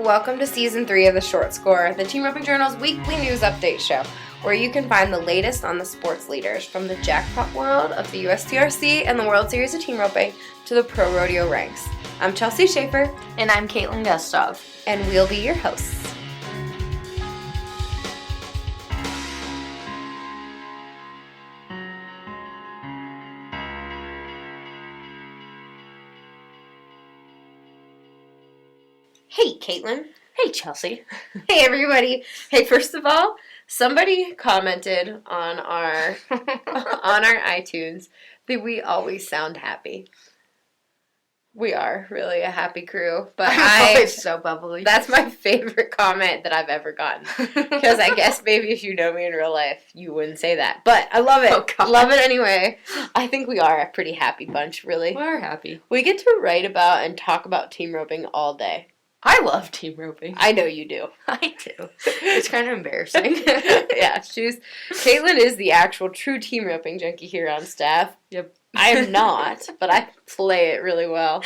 Welcome to Season 3 of The Short Score, the Team Roping Journal's weekly news update show, where you can find the latest on the sports leaders from the jackpot world of the USTRC and the World Series of Team Roping to the pro rodeo ranks. I'm Chelsea Shaffer. And I'm Kaitlin Gustave. And we'll be your hosts. Hey, Kaitlin. Hey, Chelsea. Hey, everybody. Hey, first of all, somebody commented on our iTunes that we always sound happy. We are really a happy crew, but I'm always so bubbly. That's my favorite comment that I've ever gotten. Because I guess maybe if you know me in real life, you wouldn't say that. But I love it. Love it anyway. I think we are a pretty happy bunch, really. We are happy. We get to write about and talk about team roping all day. I love team roping. I know you do. I do. It's kind of embarrassing. Yeah, Kaitlin is the actual true team roping junkie here on staff. Yep. I am not, but I play it really well.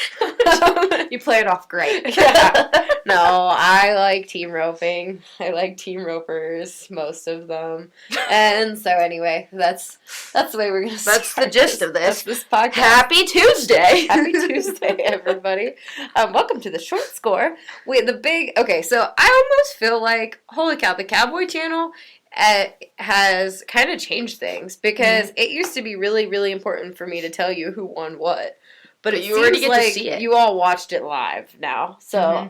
You play it off great. Yeah. No, I like team roping. I like team ropers, most of them. And so anyway, that's the way we're going to start. That's the gist of this podcast. Happy Tuesday. Happy Tuesday, everybody. Welcome to the Short Score. So I almost feel like, holy cow, the Cowboy Channel has kind of changed things because it used to be really, really important for me to tell you who won what. But you already get to see it. You all watched it live now. So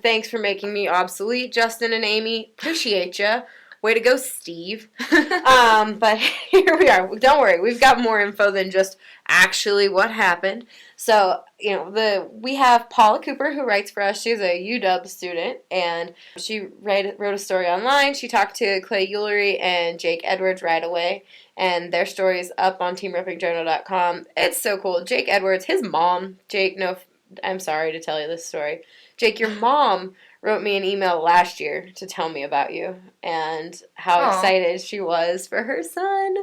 thanks for making me obsolete, Justin and Amy. Appreciate ya. Way to go, Steve. But here we are. Don't worry, we've got more info than just actually what happened. So, we have Paula Cooper who writes for us. She's a UW student, and she wrote a story online. She talked to Clay Eulery and Jake Edwards right away, and their story is up on teamropingjournal.com. It's so cool. Jake Edwards, his mom, I'm sorry to tell you this story. Jake, your mom wrote me an email last year to tell me about you and how excited she was for her son,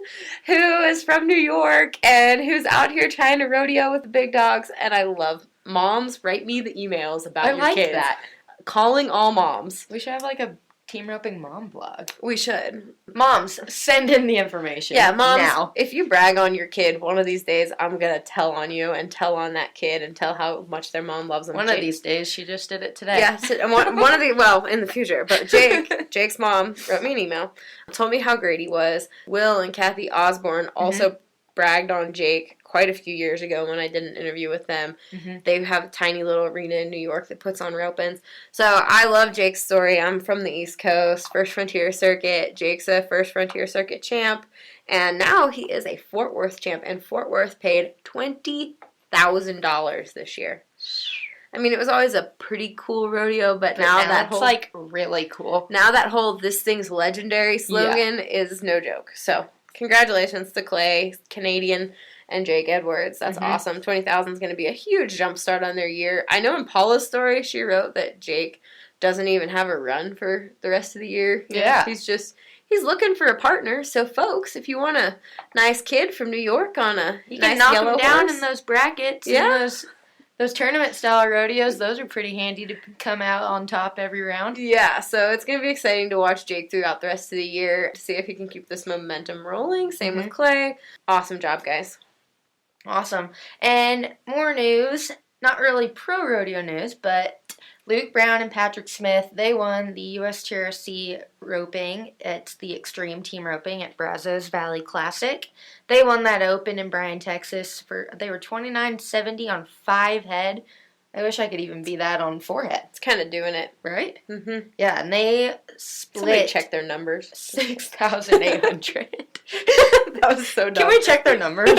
who is from New York and who's out here trying to rodeo with the big dogs. And I love moms write me the emails about your kids. That. Calling all moms. We should have a team roping mom blog. We should. Moms, send in the information. Yeah, moms, now. If you brag on your kid one of these days, I'm going to tell on you and tell on that kid and tell how much their mom loves them. One of these days, she just did it today. Yeah, in the future. But Jake's mom wrote me an email, told me how great he was. Will and Kathy Osborne also bragged on Jake quite a few years ago when I did an interview with them. They have a tiny little arena in New York that puts on ropings. So I love Jake's story. I'm from the East Coast, First Frontier Circuit. Jake's a First Frontier Circuit champ, and now he is a Fort Worth champ, and Fort Worth paid $20,000 this year. I mean, it was always a pretty cool rodeo, but now that's really cool. Now that whole "this thing's legendary" slogan is no joke. So congratulations to Clay, Canadian, and Jake Edwards. That's awesome. 20,000 is going to be a huge jump start on their year. I know in Paula's story, she wrote that Jake doesn't even have a run for the rest of the year. He's looking for a partner. So, folks, if you want a nice kid from New York on a you nice can knock yellow him down horse. in those brackets. Yeah. And those tournament-style rodeos, those are pretty handy to come out on top every round. Yeah, so it's going to be exciting to watch Jake throughout the rest of the year to see if he can keep this momentum rolling. Same with Clay. Awesome job, guys. Awesome. And more news, not really pro rodeo news, but Luke Brown and Patrick Smith, they won the USTRC roping. It's the Extreme Team Roping at Brazos Valley Classic. They won that open in Bryan, Texas. They were 29-70 on 5 head. I wish I could even be that on 4 head. It's kind of doing it. Right? Mm-hmm. Yeah, and they split. Somebody check their numbers. 6,800. That was so dumb. Can we check their numbers?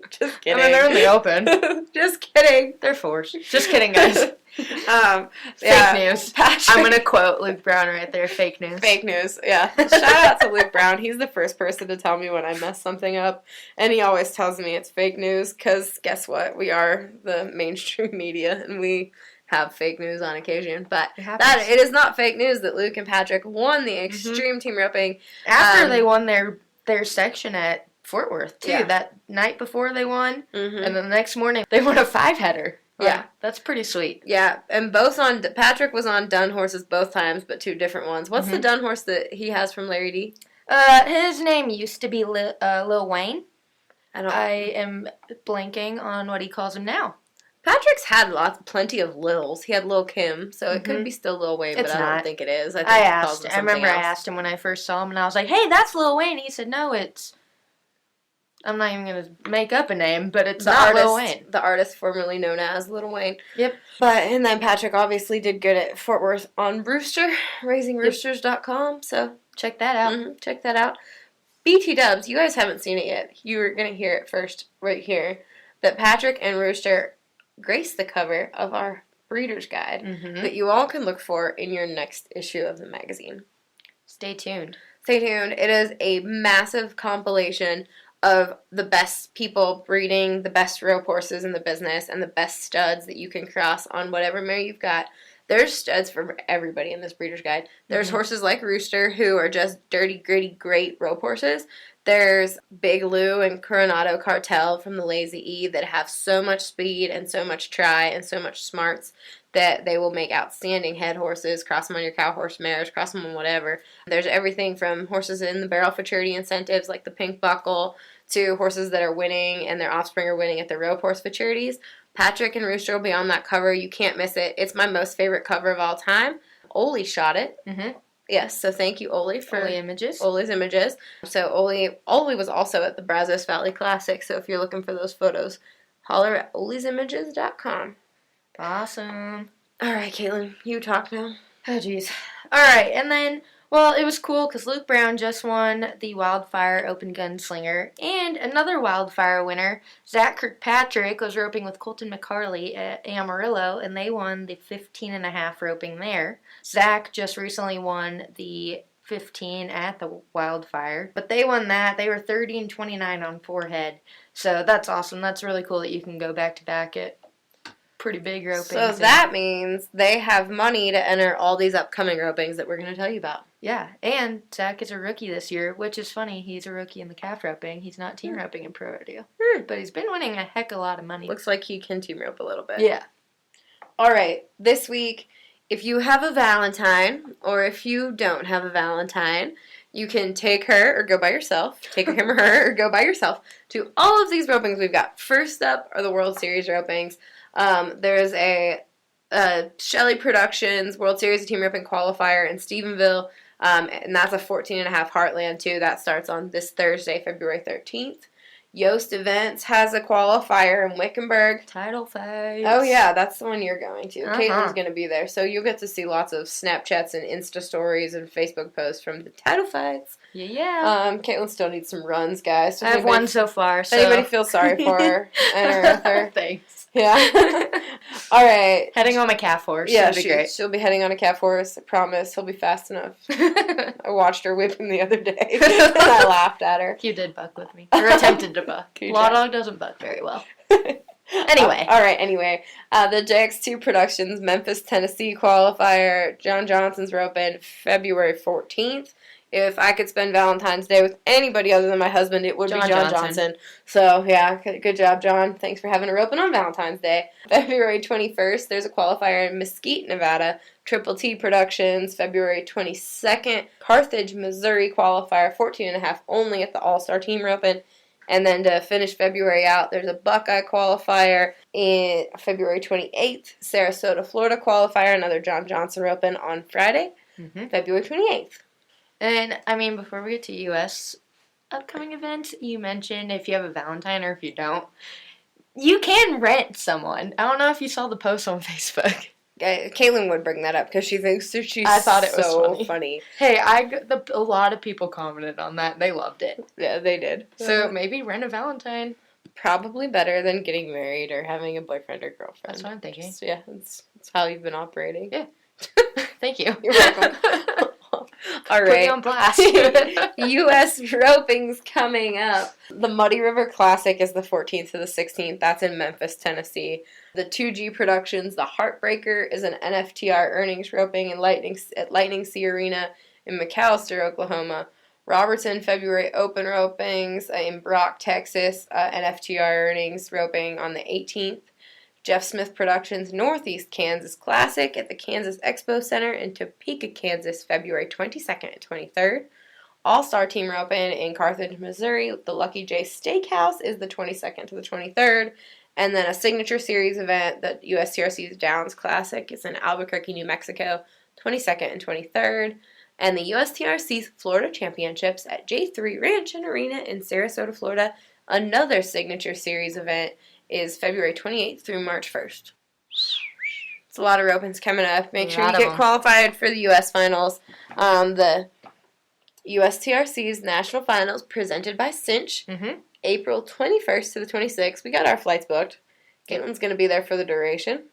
Just kidding. I mean, they're in the open. Just kidding. They're forced. Just kidding, guys. Fake news. I'm going to quote Luke Brown right there. Fake news. Fake news, yeah. Shout out to Luke Brown. He's the first person to tell me when I mess something up. And he always tells me it's fake news because guess what? We are the mainstream media and we have fake news on occasion. But it is not fake news that Luke and Patrick won the Extreme Team Roping. After they won their section at Fort Worth, too. Yeah. That night before they won. And then the next morning, they won a 5-header. Yeah. That's pretty sweet. Yeah, and Patrick was on dun horses both times, but 2 different ones. What's the dun horse that he has from Larry D? His name used to be Lil Wayne. I am blanking on what he calls him now. Patrick's had plenty of Lils. He had Lil Kim, so it could be still Lil Wayne, but I don't think it is. I remember I asked him when I first saw him, and I was like, "Hey, that's Lil Wayne." He said, "No, it's." I'm not even gonna make up a name, but it's not Lil Wayne. The artist formerly known as Lil Wayne. Yep. And then Patrick obviously did good at Fort Worth on Rooster, raisingroosters.com. So check that out. Check that out. BT Dubs, you guys haven't seen it yet. You were gonna hear it first right here. That Patrick and Rooster grace the cover of our Breeder's Guide that you all can look for in your next issue of the magazine. Stay tuned. Stay tuned. It is a massive compilation of the best people breeding the best rope horses in the business and the best studs that you can cross on whatever mare you've got. There's studs for everybody in this Breeder's Guide. There's horses like Rooster who are just dirty, gritty, great rope horses. There's Big Lou and Coronado Cartel from the Lazy E that have so much speed and so much try and so much smarts that they will make outstanding head horses. Cross them on your cow horse mares, cross them on whatever. There's everything from horses in the barrel futurity incentives like the Pink Buckle to horses that are winning and their offspring are winning at the rope horse futurities. Patrick and Rooster will be on that cover. You can't miss it. It's my most favorite cover of all time. Oli shot it. Yes, so thank you, Oli, for Oli's images. So Oli was also at the Brazos Valley Classic, so if you're looking for those photos, holler at olisimages.com. Awesome. All right, Kaitlin, you talk now. Oh, jeez. All right, and then, well, it was cool because Luke Brown just won the Wildfire Open Gunslinger, and another Wildfire winner, Zach Kirkpatrick, was roping with Colton McCarley at Amarillo, and they won the 15.5 roping there. Zach just recently won the 15 at the Wildfire, but they won that. They were 30 and 29 on forehead, so that's awesome. That's really cool that you can go back-to-back at pretty big ropings. So that means they have money to enter all these upcoming ropings that we're going to tell you about. Yeah, and Zach is a rookie this year, which is funny. He's a rookie in the calf roping. He's not team roping in Pro Rodeo. But he's been winning a heck of a lot of money. Looks like he can team rope a little bit. Yeah. All right, this week, if you have a Valentine, or if you don't have a Valentine, you can take her or go by yourself, take him or her or go by yourself to all of these ropings we've got. First up are the World Series ropings. There's a Shelley Productions World Series of Team Roping Qualifier in Stephenville, and that's a 14.5 Heartland too. That starts on this Thursday, February 13th. Yost Events has a qualifier in Wickenburg. Title fights. Oh, yeah, that's the one you're going to. Caitlin's going to be there. So you'll get to see lots of Snapchats and Insta stories and Facebook posts from the title fights. Yeah. Caitlin still needs some runs, guys. So I have one so far. So. Anybody feel sorry for her? Enter with her. Thanks. Yeah. All right. Heading on my calf horse. Yeah, great. She'll be heading on a calf horse. I promise. He'll be fast enough. I watched her whip him the other day, and I laughed at her. You did buck with me. Or attempted to buck. Law Dog doesn't buck very well. Anyway. All right, anyway. The JX2 Productions Memphis, Tennessee qualifier. John Johnson's roping February 14th. If I could spend Valentine's Day with anybody other than my husband, it would be John Johnson. So, yeah, good job, John. Thanks for having a roping on Valentine's Day. February 21st, there's a qualifier in Mesquite, Nevada. Triple T Productions, February 22nd. Carthage, Missouri qualifier, 14.5 only at the All-Star Team roping. And then to finish February out, there's a Buckeye qualifier in February 28th. Sarasota, Florida qualifier, another John Johnson roping on Friday, February 28th. And, I mean, before we get to U.S. upcoming events, you mentioned if you have a Valentine or if you don't, you can rent someone. I don't know if you saw the post on Facebook. Kaitlin would bring that up because she thinks she's I thought it was so funny. Hey, a lot of people commented on that. They loved it. Yeah, they did. So maybe rent a Valentine. Probably better than getting married or having a boyfriend or girlfriend. That's what I'm thinking. Yeah, that's how you've been operating. Yeah. Thank you. You're welcome. All right. Put me on blast. U.S. roping's coming up. The Muddy River Classic is the 14th to the 16th. That's in Memphis, Tennessee. The 2G Productions, The Heartbreaker, is an NFTR earnings roping at Lightning Sea Arena in McAlester, Oklahoma. Robertson February Open ropings in Brock, Texas. NFTR earnings roping on the 18th. Jeff Smith Productions Northeast Kansas Classic at the Kansas Expo Center in Topeka, Kansas, February 22nd and 23rd. All-Star Team Roping in Carthage, Missouri. The Lucky J Steakhouse is the 22nd to the 23rd. And then a Signature Series event, the USTRC's Downs Classic, is in Albuquerque, New Mexico, 22nd and 23rd. And the USTRC's Florida Championships at J3 Ranch and Arena in Sarasota, Florida. Another Signature Series event is February 28th through March 1st. It's a lot of ropings coming up. Make sure you get qualified for the U.S. Finals. The USTRC's National Finals presented by Cinch, April 21st to the 26th. We got our flights booked. Caitlin's going to be there for the duration.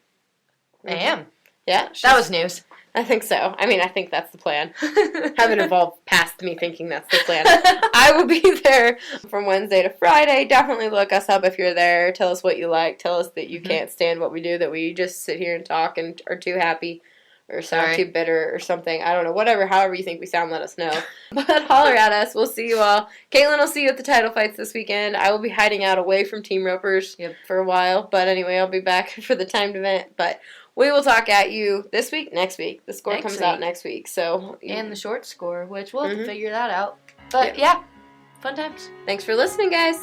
I am. Yeah. That was news. I think so. I mean, I think that's the plan. Haven't evolved past me thinking that's the plan. I will be there from Wednesday to Friday. Definitely look us up if you're there. Tell us what you like. Tell us that you can't stand what we do, that we just sit here and talk and are too happy or sound too bitter or something. I don't know. Whatever, however you think we sound, let us know. But holler at us. We'll see you all. Kaitlin will see you at the title fights this weekend. I will be hiding out away from Team Ropers for a while. But anyway, I'll be back for the timed event. But we will talk at you this week, next week. The score comes out next week. So and the short score, which we'll have to figure that out. But yeah, fun times. Thanks for listening, guys.